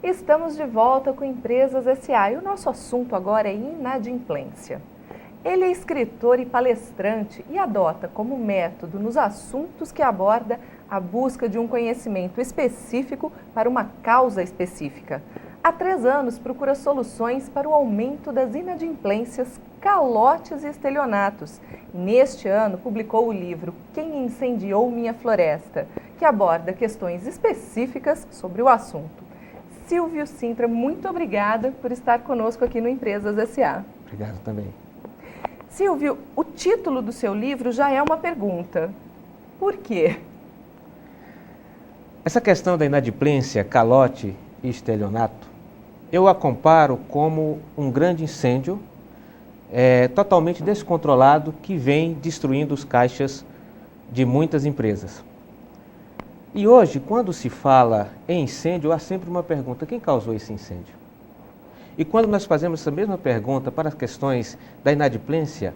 Estamos de volta com Empresas S.A. e o nosso assunto agora é inadimplência. Ele é escritor e palestrante e adota como método nos assuntos que aborda a busca de um conhecimento específico para uma causa específica. Há 3 anos procura soluções para o aumento das inadimplências, calotes e estelionatos. Neste ano publicou o livro Quem Incendiou Minha Floresta, que aborda questões específicas sobre o assunto. Silvio Sintra, muito obrigada por estar conosco aqui no Empresas S.A. Obrigado também. Silvio, o título do seu livro já é uma pergunta. Por quê? Essa questão da inadimplência, calote e estelionato, eu a comparo como um grande incêndio totalmente descontrolado que vem destruindo os caixas de muitas empresas. E hoje, quando se fala em incêndio, há sempre uma pergunta: quem causou esse incêndio? E quando nós fazemos essa mesma pergunta para as questões da inadimplência,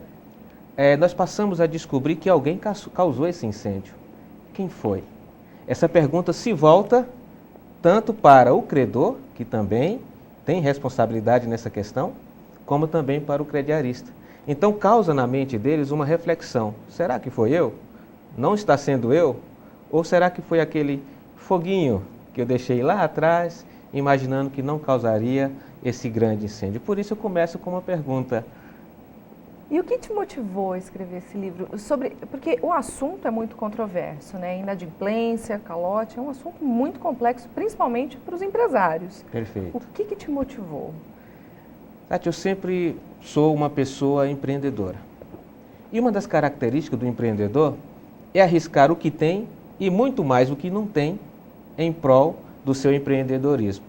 nós passamos a descobrir que alguém causou esse incêndio. Quem foi? Essa pergunta se volta tanto para o credor, que também tem responsabilidade nessa questão, como também para o crediarista. Então causa na mente deles uma reflexão: será que foi eu? Não está sendo eu? Ou será que foi aquele foguinho que eu deixei lá atrás, imaginando que não causaria esse grande incêndio? Por isso eu começo com uma pergunta. E o que te motivou a escrever esse livro? Porque o assunto é muito controverso, né? Inadimplência, calote, é um assunto muito complexo, principalmente para os empresários. Perfeito. O que te motivou? Tati, eu sempre sou uma pessoa empreendedora. E uma das características do empreendedor é arriscar o que tem e muito mais o que não tem em prol do seu empreendedorismo.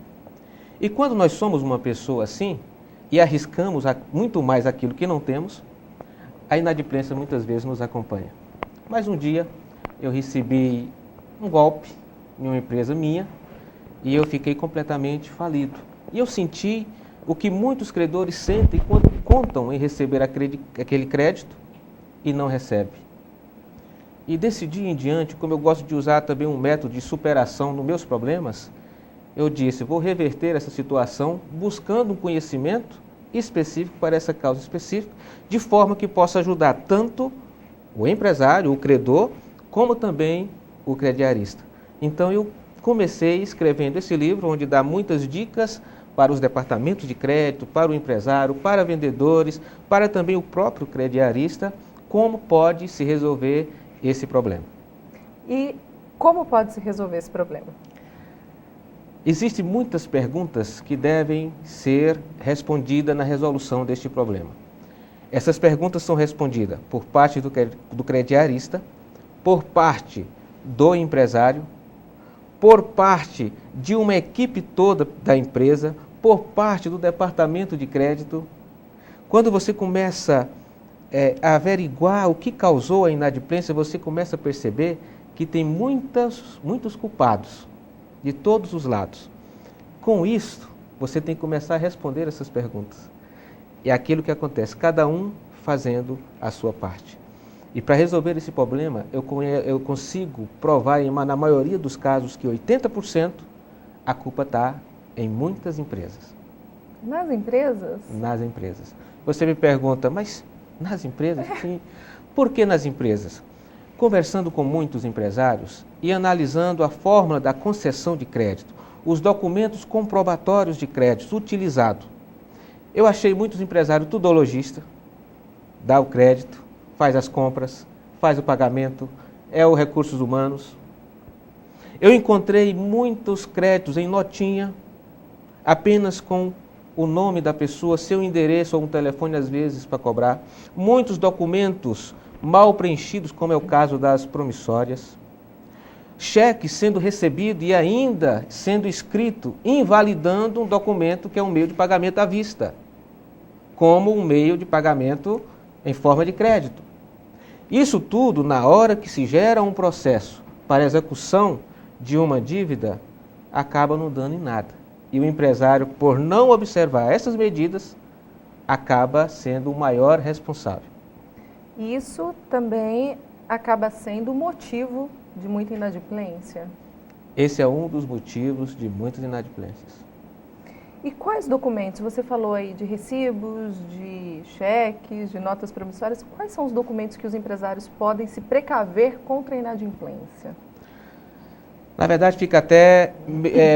E quando nós somos uma pessoa assim e arriscamos muito mais aquilo que não temos, a inadimplência muitas vezes nos acompanha. Mas um dia eu recebi um golpe em uma empresa minha e eu fiquei completamente falido. E eu senti o que muitos credores sentem quando contam em receber aquele crédito e não recebem. E desse dia em diante, como eu gosto de usar também um método de superação nos meus problemas, eu disse: vou reverter essa situação buscando um conhecimento específico para essa causa específica, de forma que possa ajudar tanto o empresário, o credor, como também o crediarista. Então eu comecei escrevendo esse livro, onde dá muitas dicas para os departamentos de crédito, para o empresário, para vendedores, para também o próprio crediarista, como pode se resolver esse problema. E como pode se resolver esse problema? Existem muitas perguntas que devem ser respondidas na resolução deste problema. Essas perguntas são respondidas por parte do crediarista, por parte do empresário, por parte de uma equipe toda da empresa, por parte do departamento de crédito. Quando você começa a averiguar o que causou a inadimplência, você começa a perceber que tem muitos culpados de todos os lados. Com isso, você tem que começar a responder essas perguntas. É aquilo que acontece, cada um fazendo a sua parte. E para resolver esse problema, eu consigo provar, na maioria dos casos, que 80% a culpa está em muitas empresas. Nas empresas? Nas empresas. Você me pergunta, mas nas empresas? Sim. Por que nas empresas? Conversando com muitos empresários e analisando a fórmula da concessão de crédito, os documentos comprobatórios de crédito utilizados, eu achei muitos empresários tudologistas, dá o crédito, faz as compras, faz o pagamento, é o recursos humanos. Eu encontrei muitos créditos em notinha, apenas com o nome da pessoa, seu endereço ou um telefone às vezes para cobrar. Muitos documentos mal preenchidos, como é o caso das promissórias. Cheque sendo recebido e ainda sendo escrito, invalidando um documento que é um meio de pagamento à vista, como um meio de pagamento em forma de crédito. Isso tudo, na hora que se gera um processo para execução de uma dívida, acaba não dando em nada. E o empresário, por não observar essas medidas, acaba sendo o maior responsável. Isso também acaba sendo o motivo de muita inadimplência? Esse é um dos motivos de muitas inadimplências. E quais documentos? Você falou aí de recibos, de cheques, de notas promissórias. Quais são os documentos que os empresários podem se precaver contra a inadimplência? Na verdade, fica até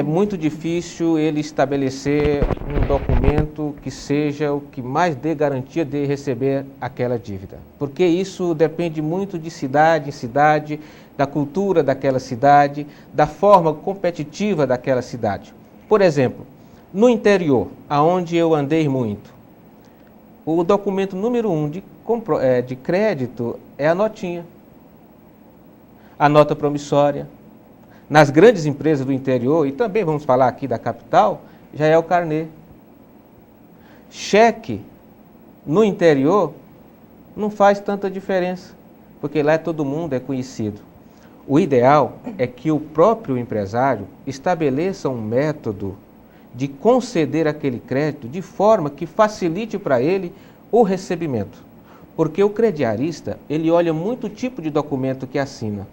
muito difícil ele estabelecer um documento que seja o que mais dê garantia de receber aquela dívida. Porque isso depende muito de cidade em cidade, da cultura daquela cidade, da forma competitiva daquela cidade. Por exemplo, no interior, aonde eu andei muito, o documento número 1 de crédito é a notinha, a nota promissória. Nas grandes empresas do interior, e também vamos falar aqui da capital, já é o carnê. Cheque no interior não faz tanta diferença, porque lá todo mundo é conhecido. O ideal é que o próprio empresário estabeleça um método de conceder aquele crédito de forma que facilite para ele o recebimento. Porque o crediarista, ele olha muito o tipo de documento que assina.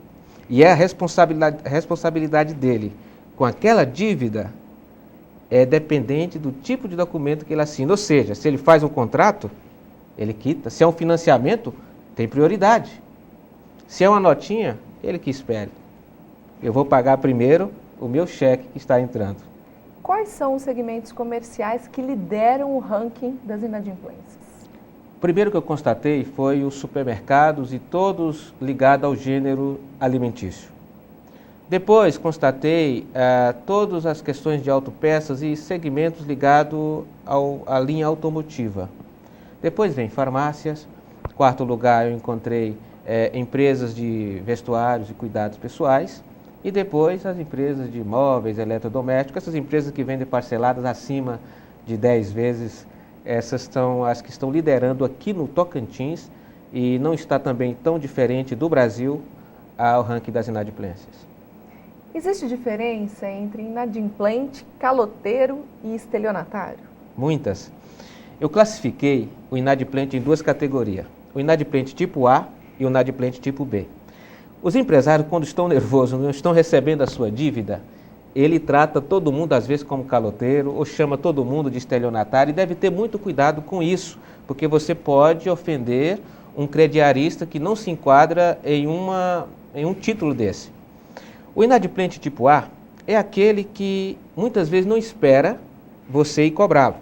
E é a responsabilidade dele com aquela dívida é dependente do tipo de documento que ele assina. Ou seja, se ele faz um contrato, ele quita. Se é um financiamento, tem prioridade. Se é uma notinha, ele que espere. Eu vou pagar primeiro o meu cheque que está entrando. Quais são os segmentos comerciais que lideram o ranking das inadimplências? O primeiro que eu constatei foi os supermercados e todos ligados ao gênero alimentício. Depois constatei todas as questões de autopeças e segmentos ligados à linha automotiva. Depois vem farmácias. Quarto lugar eu encontrei empresas de vestuários e cuidados pessoais. E depois as empresas de móveis, eletrodomésticos, essas empresas que vendem parceladas acima de 10 vezes. Essas são as que estão liderando aqui no Tocantins e não está também tão diferente do Brasil ao ranking das inadimplências. Existe diferença entre inadimplente, caloteiro e estelionatário? Muitas. Eu classifiquei o inadimplente em duas categorias, o inadimplente tipo A e o inadimplente tipo B. Os empresários, quando estão nervosos, não estão recebendo a sua dívida, ele trata todo mundo, às vezes, como caloteiro, ou chama todo mundo de estelionatário, e deve ter muito cuidado com isso, porque você pode ofender um crediarista que não se enquadra em um título desse. O inadimplente tipo A é aquele que muitas vezes não espera você ir cobrá-lo.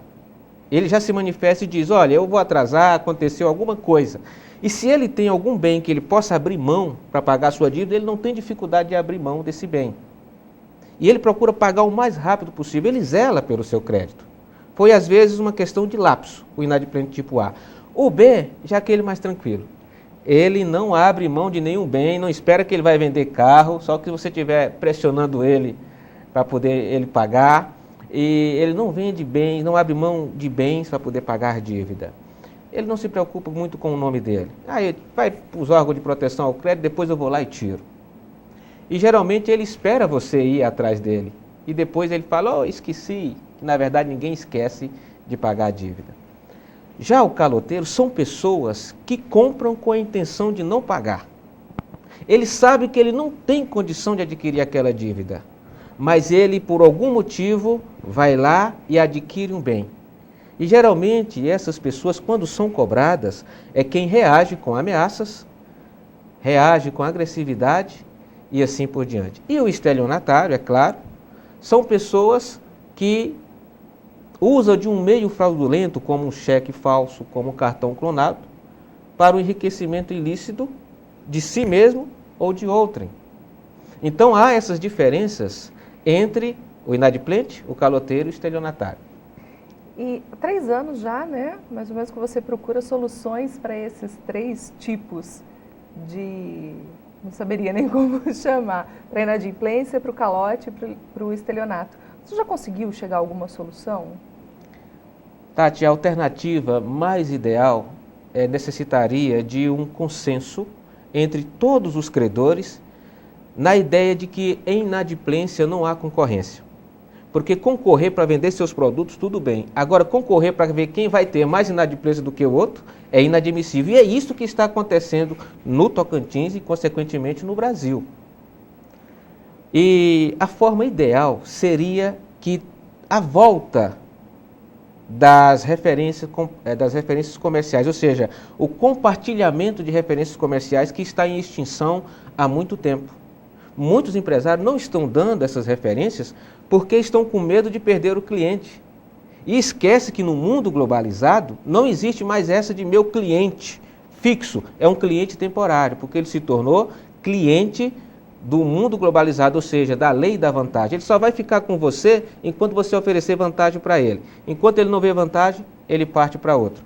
Ele já se manifesta e diz, olha, eu vou atrasar, aconteceu alguma coisa. E se ele tem algum bem que ele possa abrir mão para pagar a sua dívida, ele não tem dificuldade de abrir mão desse bem. E ele procura pagar o mais rápido possível, ele zela pelo seu crédito. Foi, às vezes, uma questão de lapso, o inadimplente tipo A. O B, já aquele mais tranquilo. Ele não abre mão de nenhum bem, não espera que ele vai vender carro, só que você estiver pressionando ele para poder ele pagar. E ele não vende bens, não abre mão de bens para poder pagar dívida. Ele não se preocupa muito com o nome dele. Aí vai para os órgãos de proteção ao crédito, depois eu vou lá e tiro. E geralmente ele espera você ir atrás dele. E depois ele fala, oh, esqueci, que na verdade ninguém esquece de pagar a dívida. Já o caloteiro são pessoas que compram com a intenção de não pagar. Ele sabe que ele não tem condição de adquirir aquela dívida, mas ele, por algum motivo, vai lá e adquire um bem. E geralmente essas pessoas, quando são cobradas, é quem reage com ameaças, reage com agressividade e assim por diante. E o estelionatário, é claro, são pessoas que usam de um meio fraudulento, como um cheque falso, como um cartão clonado, para o enriquecimento ilícito de si mesmo ou de outrem. Então há essas diferenças entre o inadimplente, o caloteiro e o estelionatário. E há 3 anos já, né, mais ou menos, que você procura soluções para esses 3 tipos de... não saberia nem como chamar, para a inadimplência, para o calote e para o estelionato. Você já conseguiu chegar a alguma solução? Tati, a alternativa mais ideal necessitaria de um consenso entre todos os credores na ideia de que em inadimplência não há concorrência. Porque concorrer para vender seus produtos, tudo bem. Agora, concorrer para ver quem vai ter mais inadimplência do que o outro é inadmissível. E é isso que está acontecendo no Tocantins e, consequentemente, no Brasil. E a forma ideal seria que a volta das referências comerciais, ou seja, o compartilhamento de referências comerciais que está em extinção há muito tempo. Muitos empresários não estão dando essas referências porque estão com medo de perder o cliente. E esquece que no mundo globalizado não existe mais essa de meu cliente fixo, é um cliente temporário, porque ele se tornou cliente do mundo globalizado, ou seja, da lei da vantagem. Ele só vai ficar com você enquanto você oferecer vantagem para ele. Enquanto ele não vê vantagem, ele parte para outro.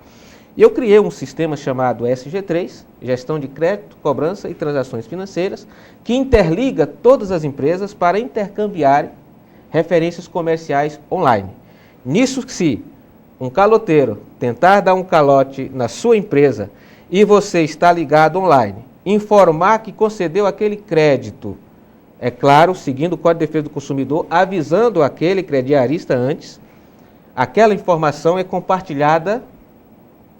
E eu criei um sistema chamado SG3, Gestão de Crédito, Cobrança e Transações Financeiras, que interliga todas as empresas para intercambiarem referências comerciais online. Nisso, se um caloteiro tentar dar um calote na sua empresa e você está ligado online, informar que concedeu aquele crédito, é claro, seguindo o Código de Defesa do Consumidor, avisando aquele crediarista antes, aquela informação é compartilhada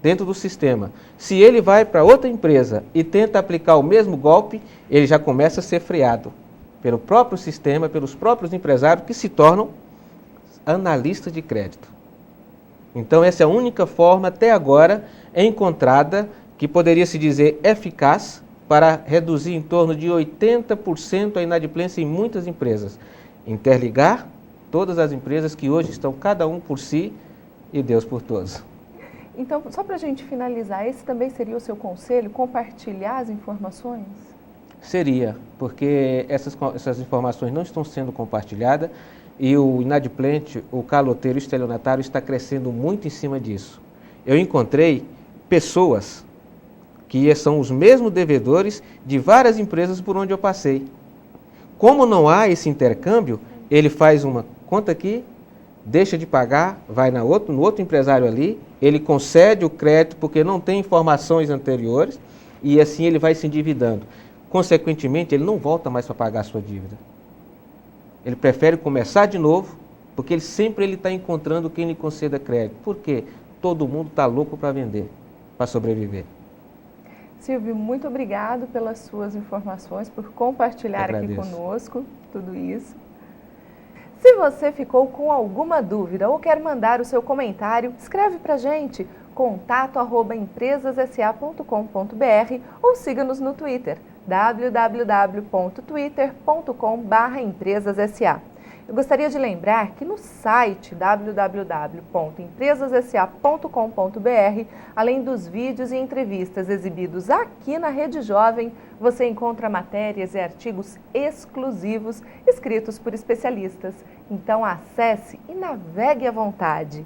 dentro do sistema. Se ele vai para outra empresa e tenta aplicar o mesmo golpe, ele já começa a ser freado pelo próprio sistema, pelos próprios empresários que se tornam analistas de crédito. Então essa é a única forma até agora encontrada que poderia se dizer eficaz para reduzir em torno de 80% a inadimplência em muitas empresas. Interligar todas as empresas que hoje estão cada um por si e Deus por todos. Então, só para a gente finalizar, esse também seria o seu conselho, compartilhar as informações? Seria, porque essas informações não estão sendo compartilhadas e o inadimplente, o caloteiro, o estelionatário está crescendo muito em cima disso. Eu encontrei pessoas que são os mesmos devedores de várias empresas por onde eu passei. Como não há esse intercâmbio, ele faz uma conta aqui, deixa de pagar, vai no outro empresário ali, ele concede o crédito porque não tem informações anteriores e assim ele vai se endividando. Consequentemente, ele não volta mais para pagar a sua dívida. Ele prefere começar de novo, porque ele sempre está encontrando quem lhe conceda crédito. Por quê? Todo mundo está louco para vender, para sobreviver. Silvio, muito obrigado pelas suas informações, por compartilhar aqui conosco tudo isso. Se você ficou com alguma dúvida ou quer mandar o seu comentário, escreve para a gente, contato@empresassa.com.br ou siga-nos no Twitter, www.twitter.com/empresassa. Eu gostaria de lembrar que no site www.empresassa.com.br, além dos vídeos e entrevistas exibidos aqui na Rede Jovem, você encontra matérias e artigos exclusivos escritos por especialistas. Então acesse e navegue à vontade.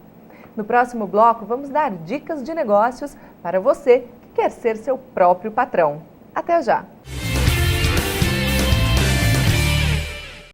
No próximo bloco, vamos dar dicas de negócios para você que quer ser seu próprio patrão. Até já!